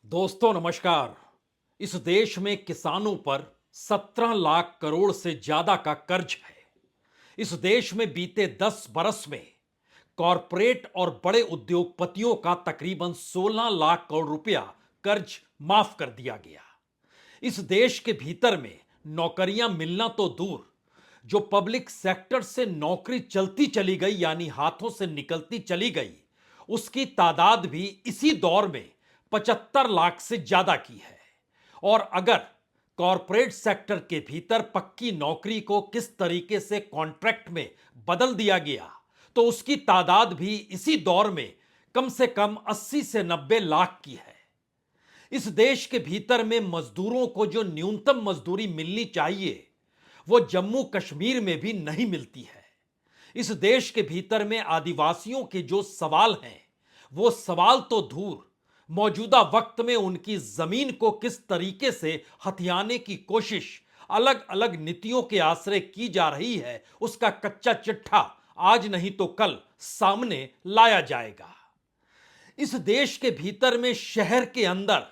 दोस्तों नमस्कार। इस देश में किसानों पर 17 लाख करोड़ से ज्यादा का कर्ज है। इस देश में बीते 10 बरस में कॉरपोरेट और बड़े उद्योगपतियों का तकरीबन 16 लाख करोड़ रुपया कर्ज माफ कर दिया गया। इस देश के भीतर में नौकरियां मिलना तो दूर, जो पब्लिक सेक्टर से नौकरी चलती चली गई यानी हाथों से निकलती चली गई, उसकी तादाद भी इसी दौर में 75 लाख से ज्यादा की है। और अगर कॉरपोरेट सेक्टर के भीतर पक्की नौकरी को किस तरीके से कॉन्ट्रैक्ट में बदल दिया गया, तो उसकी तादाद भी इसी दौर में कम से कम 80 से 90 लाख की है। इस देश के भीतर में मजदूरों को जो न्यूनतम मजदूरी मिलनी चाहिए, वो जम्मू कश्मीर में भी नहीं मिलती है। इस देश के भीतर में आदिवासियों के जो सवाल हैं, वो सवाल तो दूर, मौजूदा वक्त में उनकी जमीन को किस तरीके से हथियाने की कोशिश अलग अलग नीतियों के आश्रय की जा रही है, उसका कच्चा चिट्ठा आज नहीं तो कल सामने लाया जाएगा। इस देश के भीतर में शहर के अंदर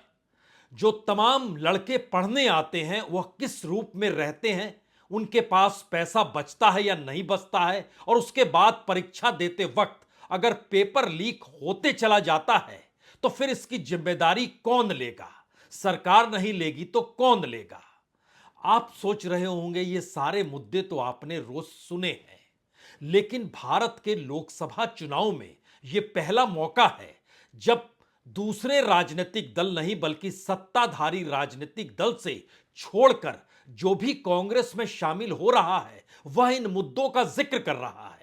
जो तमाम लड़के पढ़ने आते हैं, वह किस रूप में रहते हैं, उनके पास पैसा बचता है या नहीं बचता है, और उसके बाद परीक्षा देते वक्त अगर पेपर लीक होते चला जाता है, तो फिर इसकी जिम्मेदारी कौन लेगा? सरकार नहीं लेगी तो कौन लेगा? आप सोच रहे होंगे ये सारे मुद्दे तो आपने रोज सुने हैं, लेकिन भारत के लोकसभा चुनाव में यह पहला मौका है जब दूसरे राजनीतिक दल नहीं बल्कि सत्ताधारी राजनीतिक दल से छोड़कर जो भी कांग्रेस में शामिल हो रहा है, वह इन मुद्दों का जिक्र कर रहा है।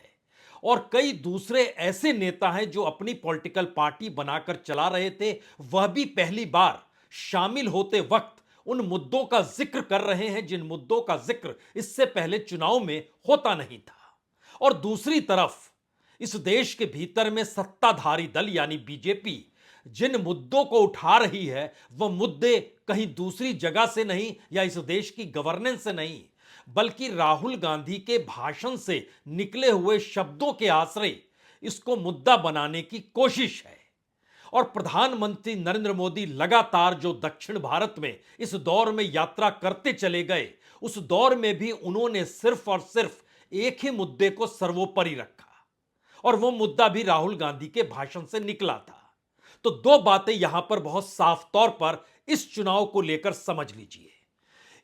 और कई दूसरे ऐसे नेता हैं जो अपनी पॉलिटिकल पार्टी बनाकर चला रहे थे, वह भी पहली बार शामिल होते वक्त उन मुद्दों का जिक्र कर रहे हैं जिन मुद्दों का जिक्र इससे पहले चुनाव में होता नहीं था। और दूसरी तरफ इस देश के भीतर में सत्ताधारी दल यानी बीजेपी जिन मुद्दों को उठा रही है, वह मुद्दे कहीं दूसरी जगह से नहीं या इस देश की गवर्नेंस से नहीं, बल्कि राहुल गांधी के भाषण से निकले हुए शब्दों के आश्रय इसको मुद्दा बनाने की कोशिश है। और प्रधानमंत्री नरेंद्र मोदी लगातार जो दक्षिण भारत में इस दौर में यात्रा करते चले गए, उस दौर में भी उन्होंने सिर्फ और सिर्फ एक ही मुद्दे को सर्वोपरि रखा, और वो मुद्दा भी राहुल गांधी के भाषण से निकला था। तो दो बातें यहां पर बहुत साफ तौर पर इस चुनाव को लेकर समझ लीजिए।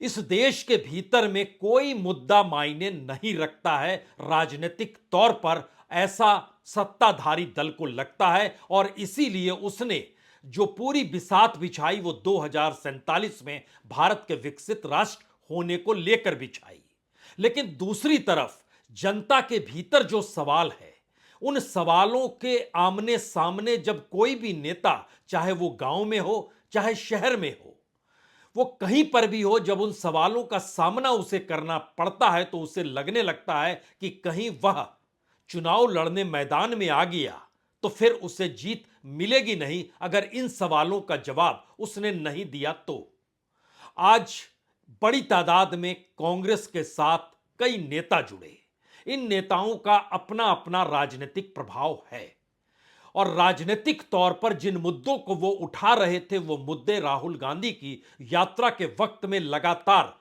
इस देश के भीतर में कोई मुद्दा मायने नहीं रखता है राजनीतिक तौर पर, ऐसा सत्ताधारी दल को लगता है, और इसीलिए उसने जो पूरी बिसात बिछाई वो 2047 में भारत के विकसित राष्ट्र होने को लेकर बिछाई। लेकिन दूसरी तरफ जनता के भीतर जो सवाल है, उन सवालों के आमने सामने जब कोई भी नेता, चाहे वो गांव में हो चाहे शहर में हो, वो कहीं पर भी हो, जब उन सवालों का सामना उसे करना पड़ता है तो उसे लगने लगता है कि कहीं वह चुनाव लड़ने मैदान में आ गया तो फिर उसे जीत मिलेगी नहीं अगर इन सवालों का जवाब उसने नहीं दिया तो। आज बड़ी तादाद में कांग्रेस के साथ कई नेता जुड़े। इन नेताओं का अपना अपना राजनीतिक प्रभाव है, और राजनीतिक तौर पर जिन मुद्दों को वो उठा रहे थे, वो मुद्दे राहुल गांधी की यात्रा के वक्त में लगातार,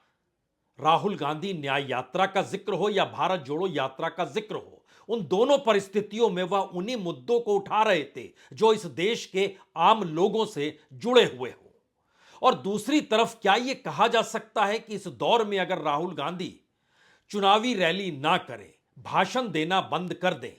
राहुल गांधी न्याय यात्रा का जिक्र हो या भारत जोड़ो यात्रा का जिक्र हो, उन दोनों परिस्थितियों में वह उन्हीं मुद्दों को उठा रहे थे जो इस देश के आम लोगों से जुड़े हुए हो। और दूसरी तरफ क्या यह कहा जा सकता है कि इस दौर में अगर राहुल गांधी चुनावी रैली ना करें, भाषण देना बंद कर दें,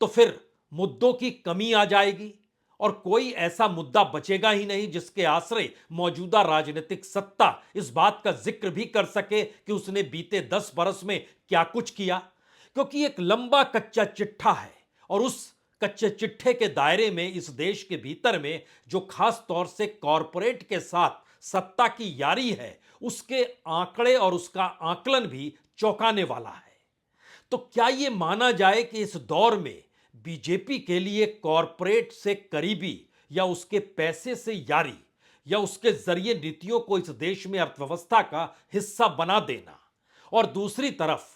तो फिर मुद्दों की कमी आ जाएगी और कोई ऐसा मुद्दा बचेगा ही नहीं जिसके आश्रय मौजूदा राजनीतिक सत्ता इस बात का जिक्र भी कर सके कि उसने बीते 10 बरस में क्या कुछ किया। क्योंकि एक लंबा कच्चा चिट्ठा है, और उस कच्चे चिट्ठे के दायरे में इस देश के भीतर में जो खास तौर से कॉरपोरेट के साथ सत्ता की यारी है, उसके आंकड़े और उसका आकलन भी चौंकाने वाला है। तो क्या यह माना जाए कि इस दौर में बीजेपी के लिए कॉरपोरेट से करीबी या उसके पैसे से यारी या उसके जरिए नीतियों को इस देश में अर्थव्यवस्था का हिस्सा बना देना, और दूसरी तरफ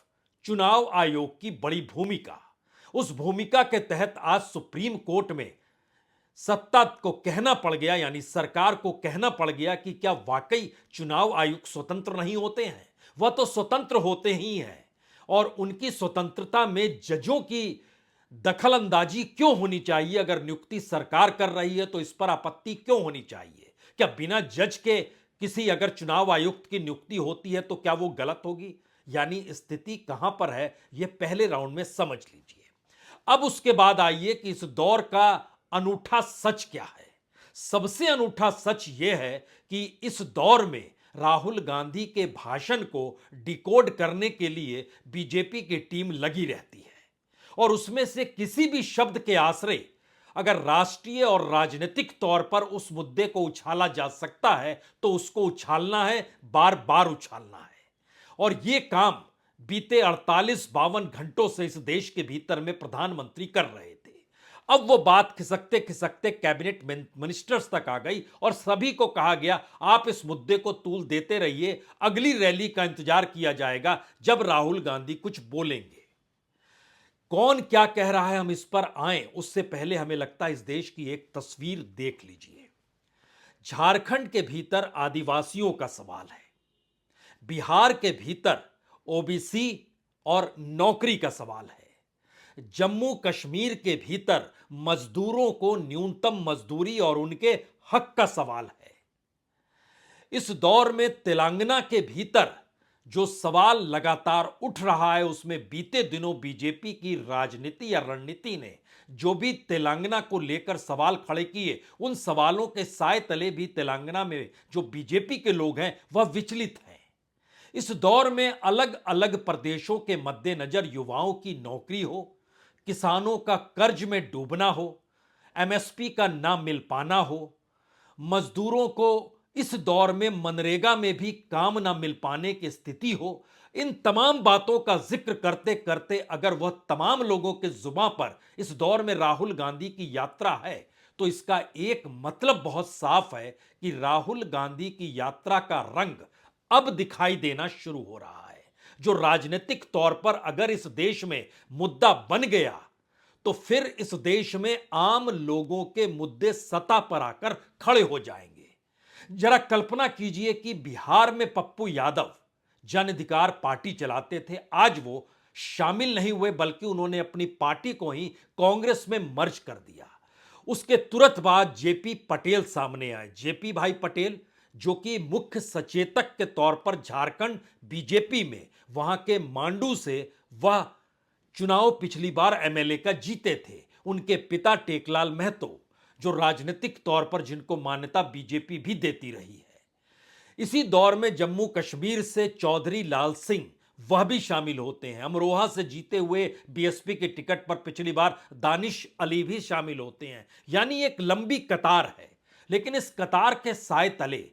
चुनाव आयोग की बड़ी भूमिका, उस भूमिका के तहत आज सुप्रीम कोर्ट में सत्ता को कहना पड़ गया, यानी सरकार को कहना पड़ गया कि क्या वाकई चुनाव आयुक्त स्वतंत्र नहीं होते हैं? वह तो स्वतंत्र होते ही हैं, और उनकी स्वतंत्रता में जजों की दखल अंदाजी क्यों होनी चाहिए? अगर नियुक्ति सरकार कर रही है तो इस पर आपत्ति क्यों होनी चाहिए? क्या बिना जज के किसी अगर चुनाव आयुक्त की नियुक्ति होती है तो क्या वो गलत होगी? यानी स्थिति कहां पर है, यह पहले राउंड में समझ लीजिए। अब उसके बाद आइए कि इस दौर का अनूठा सच क्या है। सबसे अनूठा सच यह है कि इस दौर में राहुल गांधी के भाषण को डिकोड करने के लिए बीजेपी की टीम लगी रहती है, और उसमें से किसी भी शब्द के आश्रय अगर राष्ट्रीय और राजनीतिक तौर पर उस मुद्दे को उछाला जा सकता है तो उसको उछालना है, बार बार उछालना है। और यह काम बीते 48-52 घंटों से इस देश के भीतर में प्रधानमंत्री कर रहे थे। अब वो बात खिसकते खिसकते कैबिनेट मिनिस्टर्स तक आ गई और सभी को कहा गया, आप इस मुद्दे को तूल देते रहिए, अगली रैली का इंतजार किया जाएगा जब राहुल गांधी कुछ बोलेंगे। कौन क्या कह रहा है हम इस पर आए, उससे पहले हमें लगता है इस देश की एक तस्वीर देख लीजिए। झारखंड के भीतर आदिवासियों का सवाल है, बिहार के भीतर ओबीसी और नौकरी का सवाल है, जम्मू कश्मीर के भीतर मजदूरों को न्यूनतम मजदूरी और उनके हक का सवाल है। इस दौर में तेलंगाना के भीतर जो सवाल लगातार उठ रहा है, उसमें बीते दिनों बीजेपी की राजनीति या रणनीति ने जो भी तेलंगाना को लेकर सवाल खड़े किए, उन सवालों के साए तले भी तेलंगाना में जो बीजेपी के लोग हैं वह विचलित हैं। इस दौर में अलग अलग प्रदेशों के मद्देनजर युवाओं की नौकरी हो, किसानों का कर्ज में डूबना हो, एमएसपी का ना मिल पाना हो, मजदूरों को इस दौर में मनरेगा में भी काम ना मिल पाने की स्थिति हो, इन तमाम बातों का जिक्र करते करते अगर वह तमाम लोगों के जुबान पर इस दौर में राहुल गांधी की यात्रा है, तो इसका एक मतलब बहुत साफ है कि राहुल गांधी की यात्रा का रंग अब दिखाई देना शुरू हो रहा है। जो राजनीतिक तौर पर अगर इस देश में मुद्दा बन गया तो फिर इस देश में आम लोगों के मुद्दे सत्ता पर आकर खड़े हो जाएंगे। जरा कल्पना कीजिए कि बिहार में पप्पू यादव जन अधिकार पार्टी चलाते थे, आज वो शामिल नहीं हुए बल्कि उन्होंने अपनी पार्टी को ही कांग्रेस में मर्ज कर दिया। उसके तुरंत बाद जेपी पटेल सामने आए। जेपी भाई पटेल जो कि मुख्य सचेतक के तौर पर झारखंड बीजेपी में वहां के मांडू से वह चुनाव पिछली बार एमएलए का जीते थे। उनके पिता टेकलाल महतो जो राजनीतिक तौर पर जिनको मान्यता बीजेपी भी देती रही है। इसी दौर में जम्मू कश्मीर से चौधरी लाल सिंह वह भी शामिल होते हैं। अमरोहा से जीते हुए बीएसपी के टिकट पर पिछली बार दानिश अली भी शामिल होते हैं। यानी एक लंबी कतार है, लेकिन इस कतार के साए तले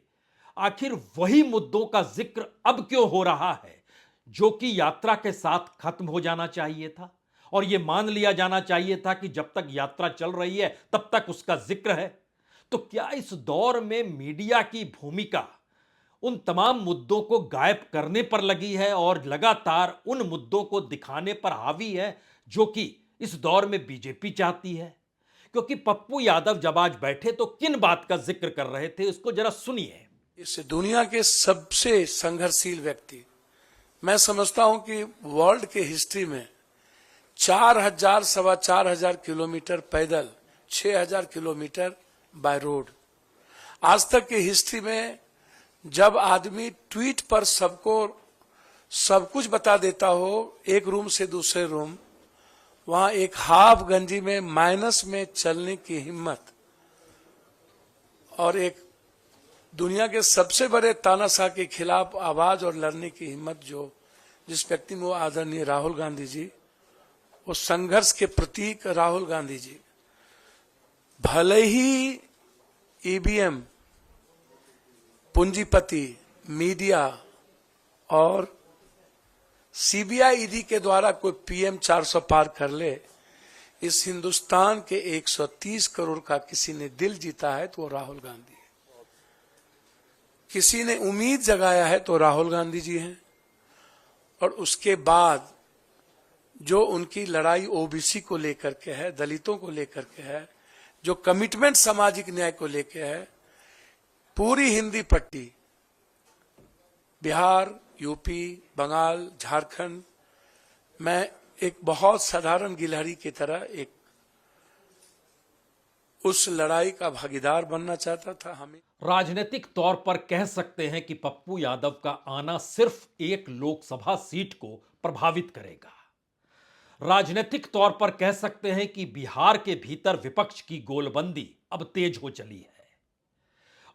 आखिर वही मुद्दों का जिक्र अब क्यों हो रहा है जो कि यात्रा के साथ खत्म हो जाना चाहिए था, और यह मान लिया जाना चाहिए था कि जब तक यात्रा चल रही है तब तक उसका जिक्र है। तो क्या इस दौर में मीडिया की भूमिका उन तमाम मुद्दों को गायब करने पर लगी है और लगातार उन मुद्दों को दिखाने पर हावी है जो कि इस दौर में बीजेपी चाहती है? क्योंकि पप्पू यादव जब आज बैठे तो किन बात का जिक्र कर रहे थे, इसको जरा सुनिए। इस दुनिया के सबसे संघर्षशील व्यक्ति, मैं समझता हूं कि वर्ल्ड के हिस्ट्री में 4,000 सवा 4,000 किलोमीटर पैदल, 6,000 किलोमीटर बाय रोड, आज तक की हिस्ट्री में जब आदमी ट्वीट पर सबको सब कुछ बता देता हो, एक रूम से दूसरे रूम, वहां एक हाफ गंजी में माइनस में चलने की हिम्मत और एक दुनिया के सबसे बड़े तानाशाह के खिलाफ आवाज और लड़ने की हिम्मत जो जिस व्यक्ति में, वो आदरणीय राहुल गांधी जी, वो संघर्ष के प्रतीक राहुल गांधी जी। भले ही ईवीएम, पूंजीपति, मीडिया और सीबीआई ईडी के द्वारा कोई पीएम 400 पार कर ले, इस हिंदुस्तान के 130 करोड़ का किसी ने दिल जीता है तो वो राहुल गांधी है। किसी ने उम्मीद जगाया है तो राहुल गांधी जी हैं। और उसके बाद जो उनकी लड़ाई ओबीसी को लेकर के है, दलितों को लेकर के है, जो कमिटमेंट सामाजिक न्याय को लेके है, पूरी हिंदी पट्टी बिहार, यूपी, बंगाल, झारखंड में एक बहुत साधारण गिलहरी की तरह एक उस लड़ाई का भागीदार बनना चाहता था। हमें राजनीतिक तौर पर कह सकते हैं कि पप्पू यादव का आना सिर्फ एक लोकसभा सीट को प्रभावित करेगा। राजनीतिक तौर पर कह सकते हैं कि बिहार के भीतर विपक्ष की गोलबंदी अब तेज हो चली है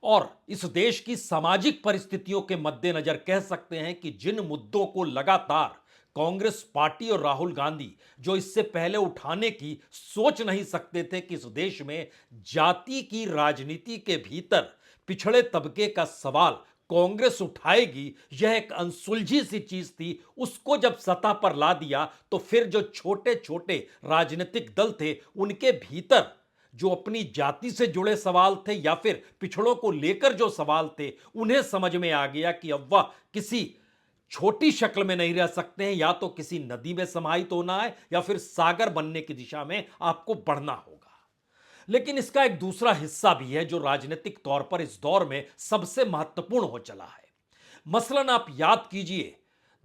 और इस देश की सामाजिक परिस्थितियों के मद्देनजर कह सकते हैं कि जिन मुद्दों को लगातार कांग्रेस पार्टी और राहुल गांधी जो इससे पहले उठाने की सोच नहीं सकते थे कि इस देश में जाति की राजनीति के भीतर पिछड़े तबके का सवाल कांग्रेस उठाएगी, यह एक अनसुलझी सी चीज थी। उसको जब सतह पर ला दिया तो फिर जो छोटे छोटे राजनीतिक दल थे उनके भीतर जो अपनी जाति से जुड़े सवाल थे या फिर पिछड़ों को लेकर जो सवाल थे, उन्हें समझ में आ गया कि अब वह किसी छोटी शक्ल में नहीं रह सकते हैं। या तो किसी नदी में समाहित होना है या फिर सागर बनने की दिशा में आपको बढ़ना होगा। लेकिन इसका एक दूसरा हिस्सा भी है जो राजनीतिक तौर पर इस दौर में सबसे महत्वपूर्ण हो चला है। मसलन आप याद कीजिए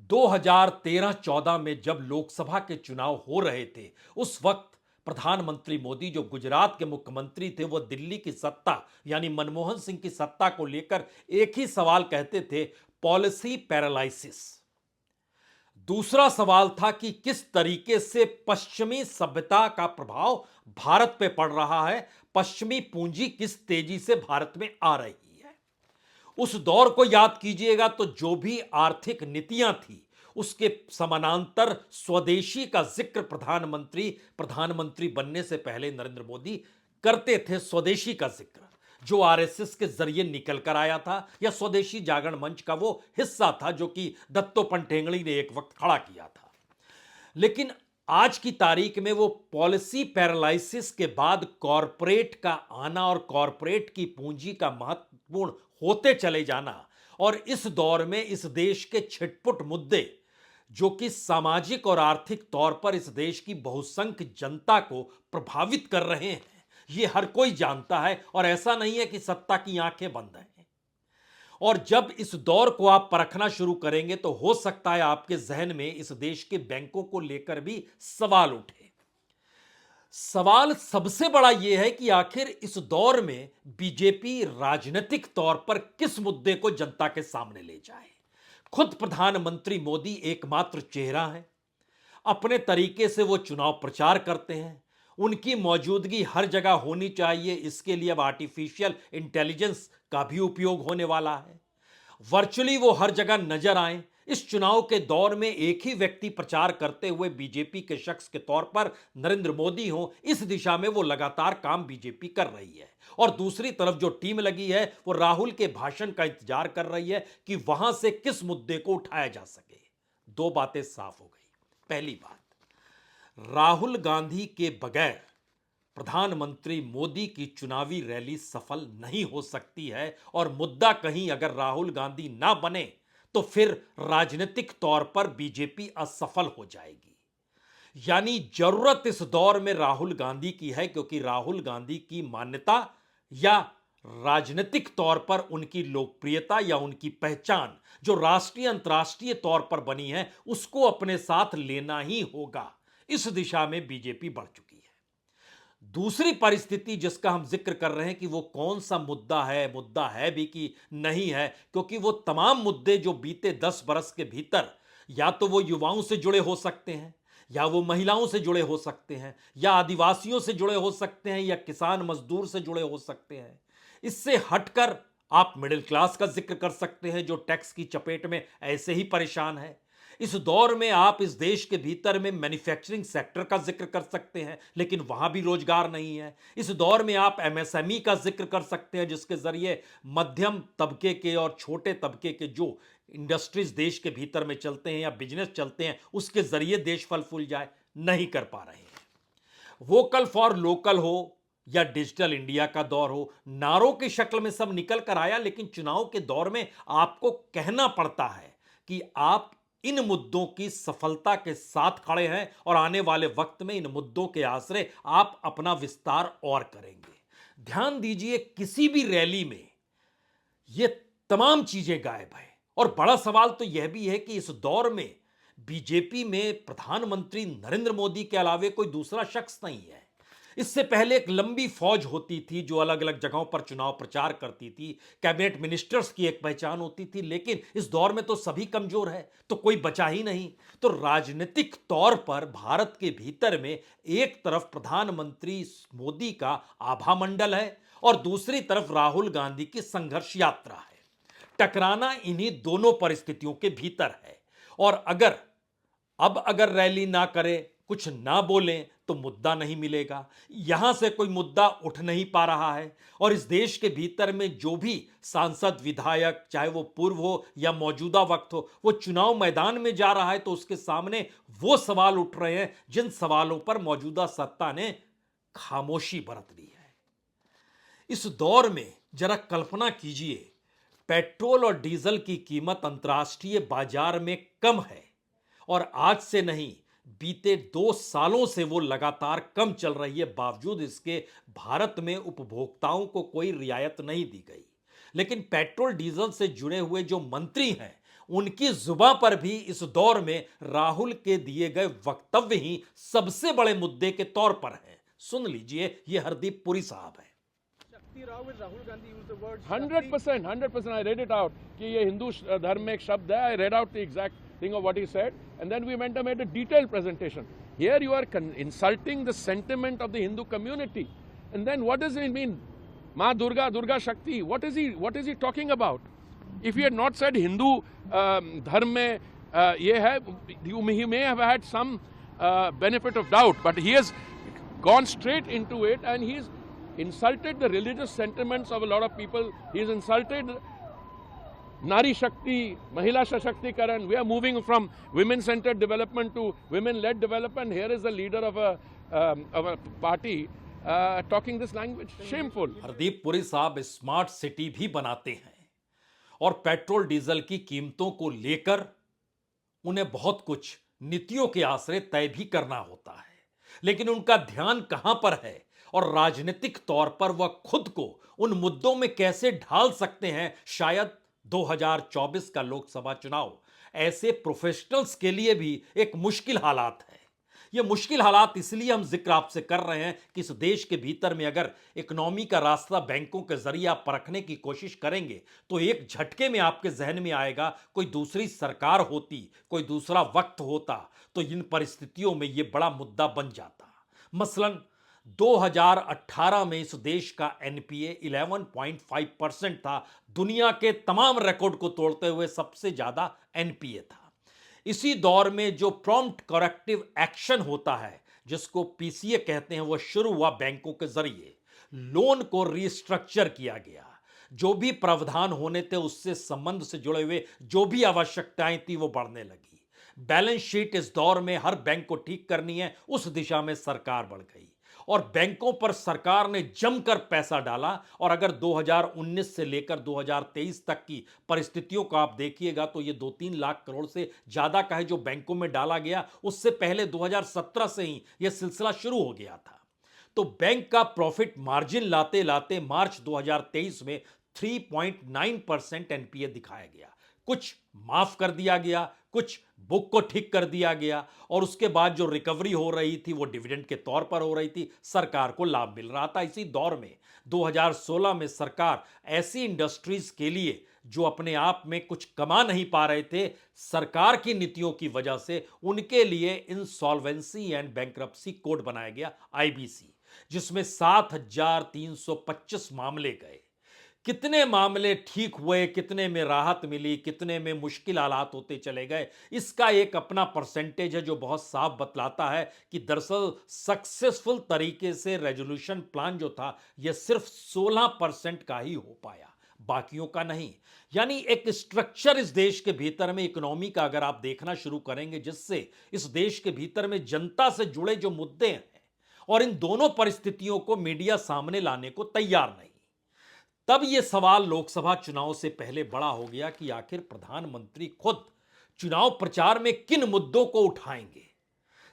2013-14 में जब लोकसभा के चुनाव हो रहे थे, उस वक्त प्रधानमंत्री मोदी जो गुजरात के मुख्यमंत्री थे, वो दिल्ली की सत्ता यानी मनमोहन सिंह की सत्ता को लेकर एक ही सवाल कहते थे, पॉलिसी पैरालाइसिस। दूसरा सवाल था कि किस तरीके से पश्चिमी सभ्यता का प्रभाव भारत पे पड़ रहा है, पश्चिमी पूंजी किस तेजी से भारत में आ रही है। उस दौर को याद कीजिएगा तो जो भी आर्थिक नीतियां थी उसके समानांतर स्वदेशी का जिक्र प्रधानमंत्री बनने से पहले नरेंद्र मोदी करते थे। स्वदेशी का जिक्र जो आरएसएस के जरिए निकल कर आया था या स्वदेशी जागरण मंच का वो हिस्सा था जो कि दत्तोपंत ठेंगड़ी ने एक वक्त खड़ा किया था। लेकिन आज की तारीख में वो पॉलिसी पैरालाइसिस के बाद कॉरपोरेट का आना और कॉरपोरेट की पूंजी का महत्वपूर्ण होते चले जाना और इस दौर में इस देश के छिटपुट मुद्दे जो कि सामाजिक और आर्थिक तौर पर इस देश की बहुसंख्य जनता को प्रभावित कर रहे हैं, ये हर कोई जानता है। और ऐसा नहीं है कि सत्ता की आंखें बंद हैं। और जब इस दौर को आप परखना शुरू करेंगे तो हो सकता है आपके जहन में इस देश के बैंकों को लेकर भी सवाल उठे। सवाल सबसे बड़ा यह है कि आखिर इस दौर में बीजेपी राजनीतिक तौर पर किस मुद्दे को जनता के सामने ले जाए। खुद प्रधानमंत्री मोदी एकमात्र चेहरा है, अपने तरीके से वो चुनाव प्रचार करते हैं, उनकी मौजूदगी हर जगह होनी चाहिए। इसके लिए अब आर्टिफिशियल इंटेलिजेंस का भी उपयोग होने वाला है। वर्चुअली वो हर जगह नजर आए। इस चुनाव के दौर में एक ही व्यक्ति प्रचार करते हुए बीजेपी के शख्स के तौर पर नरेंद्र मोदी हो, इस दिशा में वो लगातार काम बीजेपी कर रही है। और दूसरी तरफ जो टीम लगी है वो राहुल के भाषण का इंतजार कर रही है कि वहां से किस मुद्दे को उठाया जा सके। दो बातें साफ हो गई। पहली बात, राहुल गांधी के बगैर प्रधानमंत्री मोदी की चुनावी रैली सफल नहीं हो सकती है। और मुद्दा कहीं अगर राहुल गांधी ना बने तो फिर राजनीतिक तौर पर बीजेपी असफल हो जाएगी। यानी जरूरत इस दौर में राहुल गांधी की है, क्योंकि राहुल गांधी की मान्यता या राजनीतिक तौर पर उनकी लोकप्रियता या उनकी पहचान जो राष्ट्रीय अंतर्राष्ट्रीय तौर पर बनी है उसको अपने साथ लेना ही होगा। इस दिशा में बीजेपी बढ़ चुकी है। दूसरी परिस्थिति जिसका हम जिक्र कर रहे हैं कि वो कौन सा मुद्दा है भी कि नहीं है, क्योंकि वो तमाम मुद्दे जो बीते 10 बरस के भीतर या तो वो युवाओं से जुड़े हो सकते हैं, या वो महिलाओं से जुड़े हो सकते हैं, या आदिवासियों से जुड़े हो सकते हैं, या किसान मजदूर से जुड़े हो सकते हैं। इससे हटकर आप मिडिल क्लास का जिक्र कर सकते हैं जो टैक्स की चपेट में ऐसे ही परेशान है। इस दौर में आप इस देश के भीतर में मैन्युफैक्चरिंग सेक्टर का जिक्र कर सकते हैं, लेकिन वहां भी रोजगार नहीं है। इस दौर में आप एमएसएमई का जिक्र कर सकते हैं जिसके जरिए मध्यम तबके के और छोटे तबके के जो इंडस्ट्रीज देश के भीतर में चलते हैं या बिजनेस चलते हैं उसके जरिए देश फल फूल जाए। नहीं कर पा रहे हैं। वोकल फॉर लोकल हो या डिजिटल इंडिया का दौर हो, नारों की शक्ल में सब निकल कर आया, लेकिन चुनाव के दौर में आपको कहना पड़ता है कि आप इन मुद्दों की सफलता के साथ खड़े हैं और आने वाले वक्त में इन मुद्दों के आसरे आप अपना विस्तार और करेंगे। ध्यान दीजिए, किसी भी रैली में ये तमाम चीजें गायब है। और बड़ा सवाल तो यह भी है कि इस दौर में बीजेपी में प्रधानमंत्री नरेंद्र मोदी के अलावे कोई दूसरा शख्स नहीं है। इससे पहले एक लंबी फौज होती थी जो अलग अलग जगहों पर चुनाव प्रचार करती थी, कैबिनेट मिनिस्टर्स की एक पहचान होती थी, लेकिन इस दौर में तो सभी कमजोर है, तो कोई बचा ही नहीं। तो राजनीतिक तौर पर भारत के भीतर में एक तरफ प्रधानमंत्री मोदी का आभा मंडल है और दूसरी तरफ राहुल गांधी की संघर्ष यात्रा है। टकराना इन्हीं दोनों परिस्थितियों के भीतर है। और अगर रैली ना करें, कुछ ना बोलें, तो मुद्दा नहीं मिलेगा। यहां से कोई मुद्दा उठ नहीं पा रहा है। और इस देश के भीतर में जो भी सांसद विधायक, चाहे वो पूर्व हो या मौजूदा वक्त हो, वो चुनाव मैदान में जा रहा है तो उसके सामने वो सवाल उठ रहे हैं जिन सवालों पर मौजूदा सत्ता ने खामोशी बरत ली है। इस दौर में जरा कल्पना कीजिए, पेट्रोल और डीजल की कीमत अंतर्राष्ट्रीय बाजार में कम है और आज से नहीं, बीते 2 सालों से वो लगातार कम चल रही है। बावजूद इसके भारत में उपभोक्ताओं को कोई रियायत नहीं दी गई। लेकिन पेट्रोल डीजल से जुड़े हुए जो मंत्री हैं, उनकी जुबान पर भी इस दौर में राहुल के दिए गए वक्तव्य ही सबसे बड़े मुद्दे के तौर पर हैं। सुन लीजिए, ये हरदीप पुरी साहब हैं। Shakti Rao with Rahul Gandhi used the word 100%, I read it out कि ये हिंदू धर्म में एक शब्द है. I read out the exact thing of what he said, and then we went and made a detailed presentation. Here you are insulting the sentiment of the Hindu community, and then what does it mean? Ma Durga, Durga Shakti. What is he talking about? If he had not said Hindu धर्म में ये है, he may have had some benefit of doubt, but he has gone straight into it, and he's insulted the religious sentiments of a lot of people. He's insulted Nari Shakti, Mahila Shashakti-karan. We are moving from women-centered development to women-led development. Here is the leader of a party talking this language. Shameful. Hardeep Puri साहब smart city भी बनाते हैं और petrol diesel की कीमतों को लेकर उन्हें बहुत कुछ नीतियों के आश्रय तय भी करना होता है, लेकिन उनका ध्यान कहां पर है और राजनीतिक तौर पर वह खुद को उन मुद्दों में कैसे ढाल सकते हैं। शायद 2024 का लोकसभा चुनाव ऐसे प्रोफेशनल्स के लिए भी एक मुश्किल हालात है। यह मुश्किल हालात इसलिए हम जिक्र आपसे कर रहे हैं कि इस देश के भीतर में अगर इकोनॉमी का रास्ता बैंकों के जरिए आप परखने की कोशिश करेंगे तो एक झटके में आपके जहन में आएगा, कोई दूसरी सरकार होती, कोई दूसरा वक्त होता तो इन परिस्थितियों में यह बड़ा मुद्दा बन जाता। मसलन 2018 में इस देश का एनपीए 11.5% था, दुनिया के तमाम रिकॉर्ड को तोड़ते हुए सबसे ज्यादा एनपीए था। इसी दौर में जो प्रॉम्प्ट करेक्टिव एक्शन होता है, जिसको पीसीए कहते हैं, वह शुरू हुआ बैंकों के जरिए। लोन को रिस्ट्रक्चर किया गया, जो भी प्रावधान होने थे उससे संबंध से जुड़े हुए जो भी आवश्यकताएं थी वो बढ़ने लगी। बैलेंस शीट इस दौर में हर बैंक को ठीक करनी है, उस दिशा में सरकार बढ़ गई और बैंकों पर सरकार ने जमकर पैसा डाला। और अगर 2019 से लेकर 2023 तक की परिस्थितियों को आप देखिएगा तो ये 2-3 लाख करोड़ से ज्यादा का है जो बैंकों में डाला गया। उससे पहले 2017 से ही यह सिलसिला शुरू हो गया था। तो बैंक का प्रॉफिट मार्जिन लाते लाते मार्च 2023 में 3.9% एनपीए दिखाया गया। कुछ माफ कर दिया गया, कुछ बुक को ठीक कर दिया गया और उसके बाद जो रिकवरी हो रही थी वो डिविडेंड के तौर पर हो रही थी, सरकार को लाभ मिल रहा था। इसी दौर में 2016 में सरकार ऐसी इंडस्ट्रीज के लिए जो अपने आप में कुछ कमा नहीं पा रहे थे, सरकार की नीतियों की वजह से उनके लिए इंसॉल्वेंसी एंड बैंक्रप्सी कोड बनाया गया, आईबीसी, जिसमें 7,325 मामले गए। कितने मामले ठीक हुए, कितने में राहत मिली, कितने में मुश्किल हालात होते चले गए, इसका एक अपना परसेंटेज है जो बहुत साफ बतलाता है कि दरअसल सक्सेसफुल तरीके से रेजोल्यूशन प्लान जो था यह सिर्फ 16% का ही हो पाया, बाकियों का नहीं। यानी एक स्ट्रक्चर इस देश के भीतर में इकोनॉमी का अगर आप देखना शुरू करेंगे, जिससे इस देश के भीतर में जनता से जुड़े जो मुद्दे हैं और इन दोनों परिस्थितियों को मीडिया सामने लाने को तैयार नहीं। तब यह सवाल लोकसभा चुनाव से पहले बड़ा हो गया कि आखिर प्रधानमंत्री खुद चुनाव प्रचार में किन मुद्दों को उठाएंगे।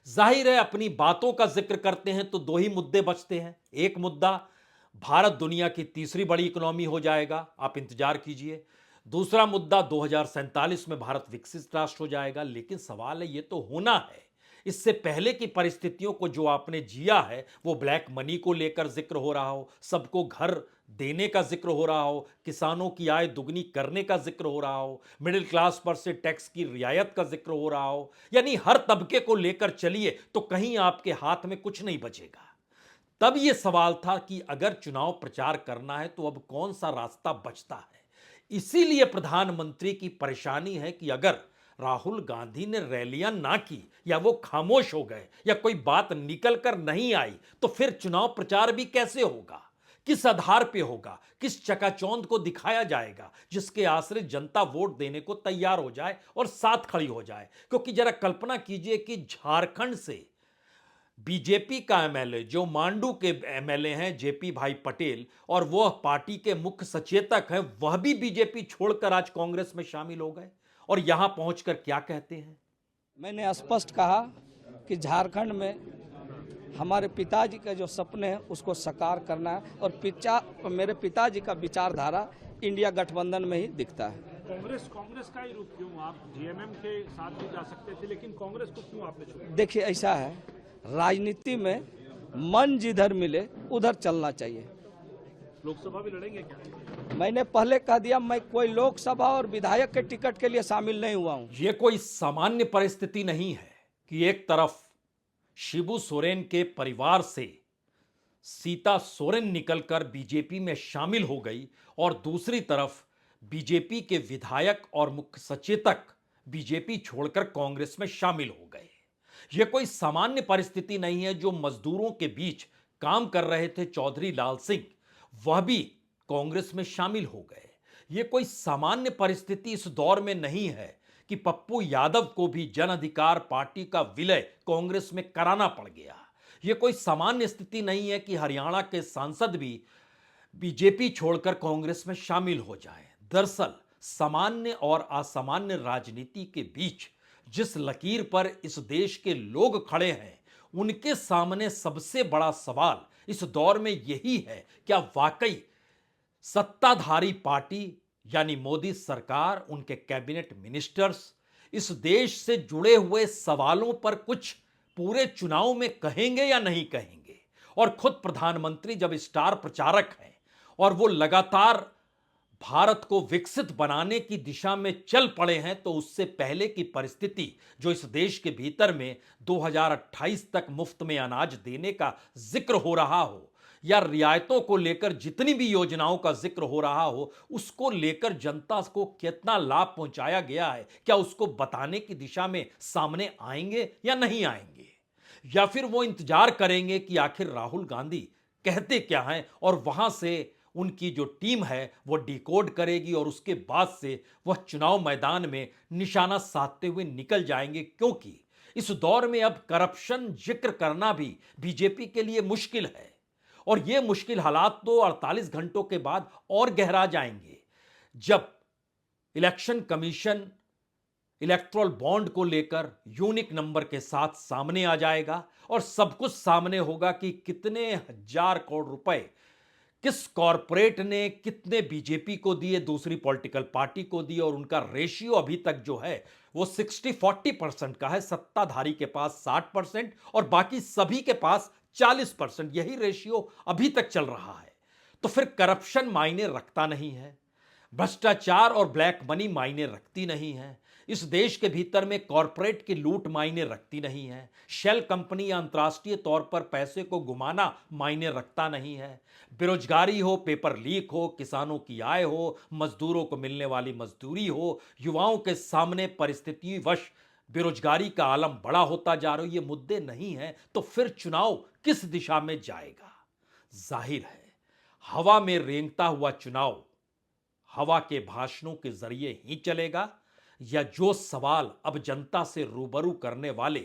जाहिर है अपनी बातों का जिक्र करते हैं तो 2 ही मुद्दे बचते हैं। एक मुद्दा भारत दुनिया की तीसरी बड़ी इकोनॉमी हो जाएगा, आप इंतजार कीजिए। दूसरा मुद्दा, 2047 में भारत विकसित राष्ट्र हो जाएगा। लेकिन सवाल है, ये तो होना है। इससे पहले की परिस्थितियों को जो आपने जिया है, वो ब्लैक मनी को लेकर जिक्र हो रहा हो, सबको घर देने का जिक्र हो रहा हो, किसानों की आय दुगनी करने का जिक्र हो रहा हो, मिडिल क्लास पर से टैक्स की रियायत का जिक्र हो रहा हो, यानी हर तबके को लेकर चलिए तो कहीं आपके हाथ में कुछ नहीं बचेगा। तब यह सवाल था कि अगर चुनाव प्रचार करना है तो अब कौन सा रास्ता बचता है। इसीलिए प्रधानमंत्री की परेशानी है कि अगर राहुल गांधी ने रैलियां ना की या वो खामोश हो गए या कोई बात निकल कर नहीं आई तो फिर चुनाव प्रचार भी कैसे होगा, किस आधार पे होगा, किस चकाचौंध को दिखाया जाएगा जिसके आश्रित जनता वोट देने को तैयार हो जाए और साथ खड़ी हो जाए। क्योंकि जरा कल्पना कीजिए कि झारखंड से बीजेपी का एमएलए जो मांडू के एमएलए हैं जेपी भाई पटेल, और वह पार्टी के मुख्य सचेतक हैं, वह भी बीजेपी छोड़कर आज कांग्रेस में शामिल हो गए और यहां पहुंचकर क्या कहते हैं। मैंने स्पष्ट कहा कि झारखंड में हमारे पिताजी के जो सपने हैं उसको साकार करना है और मेरे पिताजी का विचारधारा इंडिया गठबंधन में ही दिखता है। कांग्रेस का ही रुख क्यों? आप जेएमएम के साथ भी जा सकते थे, लेकिन कांग्रेस को क्यों आपने छोड़ा? देखिए, ऐसा है, राजनीति में मन जिधर मिले उधर चलना चाहिए। लोकसभा भी लड़ेंगे क्या? मैंने पहले कह दिया, मैं कोई लोकसभा और विधायक के टिकट के लिए शामिल नहीं हुआ हूं। यह कोई सामान्य परिस्थिति नहीं है कि एक तरफ शिबू सोरेन के परिवार से सीता सोरेन निकलकर बीजेपी में शामिल हो गई और दूसरी तरफ बीजेपी के विधायक और मुख्य सचेतक बीजेपी छोड़कर कांग्रेस में शामिल हो गए। यह कोई सामान्य परिस्थिति नहीं है। जो मजदूरों के बीच काम कर रहे थे चौधरी लाल सिंह, वह भी कांग्रेस में शामिल हो गए। यह कोई सामान्य परिस्थिति इस दौर में नहीं है कि पप्पू यादव को भी जन अधिकार पार्टी का विलय कांग्रेस में कराना पड़ गया। यह कोई सामान्य स्थिति नहीं है कि हरियाणा के सांसद भी बीजेपी छोड़कर कांग्रेस में शामिल हो जाएं। दरअसल सामान्य और असामान्य राजनीति के बीच जिस लकीर पर इस देश के लोग खड़े हैं, उनके सामने सबसे बड़ा सवाल इस दौर में यही है, क्या वाकई सत्ताधारी पार्टी यानी मोदी सरकार, उनके कैबिनेट मिनिस्टर्स इस देश से जुड़े हुए सवालों पर कुछ पूरे चुनाव में कहेंगे या नहीं कहेंगे। और खुद प्रधानमंत्री जब स्टार प्रचारक हैं और वो लगातार भारत को विकसित बनाने की दिशा में चल पड़े हैं, तो उससे पहले की परिस्थिति जो इस देश के भीतर में 2028 तक मुफ्त में अनाज देने का जिक्र हो रहा हो या रियायतों को लेकर जितनी भी योजनाओं का जिक्र हो रहा हो, उसको लेकर जनता को कितना लाभ पहुंचाया गया है, क्या उसको बताने की दिशा में सामने आएंगे या नहीं आएंगे, या फिर वो इंतजार करेंगे कि आखिर राहुल गांधी कहते क्या हैं और वहां से उनकी जो टीम है वो डिकोड करेगी और उसके बाद से वह चुनाव मैदान में निशाना साधते हुए निकल जाएंगे। क्योंकि इस दौर में अब करप्शन जिक्र करना भी बीजेपी के लिए मुश्किल है और ये मुश्किल हालात तो 48 घंटों के बाद और गहरा जाएंगे, जब इलेक्शन कमीशन इलेक्ट्रल बॉन्ड को लेकर यूनिक नंबर के साथ सामने आ जाएगा और सब कुछ सामने होगा कि कितने हजार करोड़ रुपए किस कॉरपोरेट ने कितने बीजेपी को दिए, दूसरी पॉलिटिकल पार्टी को दिए, और उनका रेशियो अभी तक जो है वो 60-40% का है। सत्ताधारी के पास 60% और बाकी सभी के पास 40%, यही रेशियो अभी तक चल रहा है। तो फिर करप्शन मायने रखता नहीं है, भ्रष्टाचार और ब्लैक मनी मायने रखती नहीं है, इस देश के भीतर में कॉरपोरेट की लूट मायने रखती नहीं है, शेल कंपनी या अंतर्राष्ट्रीय तौर पर पैसे को घुमाना मायने रखता नहीं है, बेरोजगारी हो, पेपर लीक हो, किसानों की आय हो, मजदूरों को मिलने वाली मजदूरी हो, युवाओं के सामने परिस्थितिवश बेरोजगारी का आलम बड़ा होता जा रहा हो, ये मुद्दे नहीं हैं, तो फिर चुनाव किस दिशा में जाएगा? जाहिर है हवा में रेंगता हुआ चुनाव हवा के भाषणों के जरिए ही चलेगा, या जो सवाल अब जनता से रूबरू करने वाले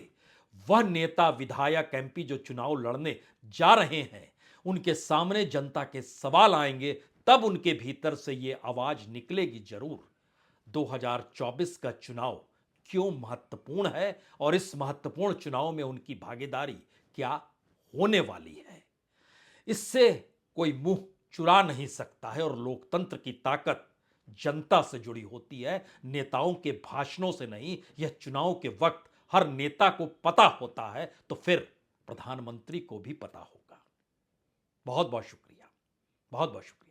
वह नेता विधायक एमपी जो चुनाव लड़ने जा रहे हैं उनके सामने जनता के सवाल आएंगे, तब उनके भीतर से ये आवाज निकलेगी जरूर। 2024 का चुनाव क्यों महत्वपूर्ण है और इस महत्वपूर्ण चुनाव में उनकी भागीदारी क्या होने वाली है। इससे कोई मुंह चुरा नहीं सकता है और लोकतंत्र की ताकत जनता से जुड़ी होती है, नेताओं के भाषणों से नहीं। यह चुनाव के वक्त हर नेता को पता होता है, तो फिर प्रधानमंत्री को भी पता होगा। बहुत बहुत शुक्रिया, बहुत बहुत शुक्रिया।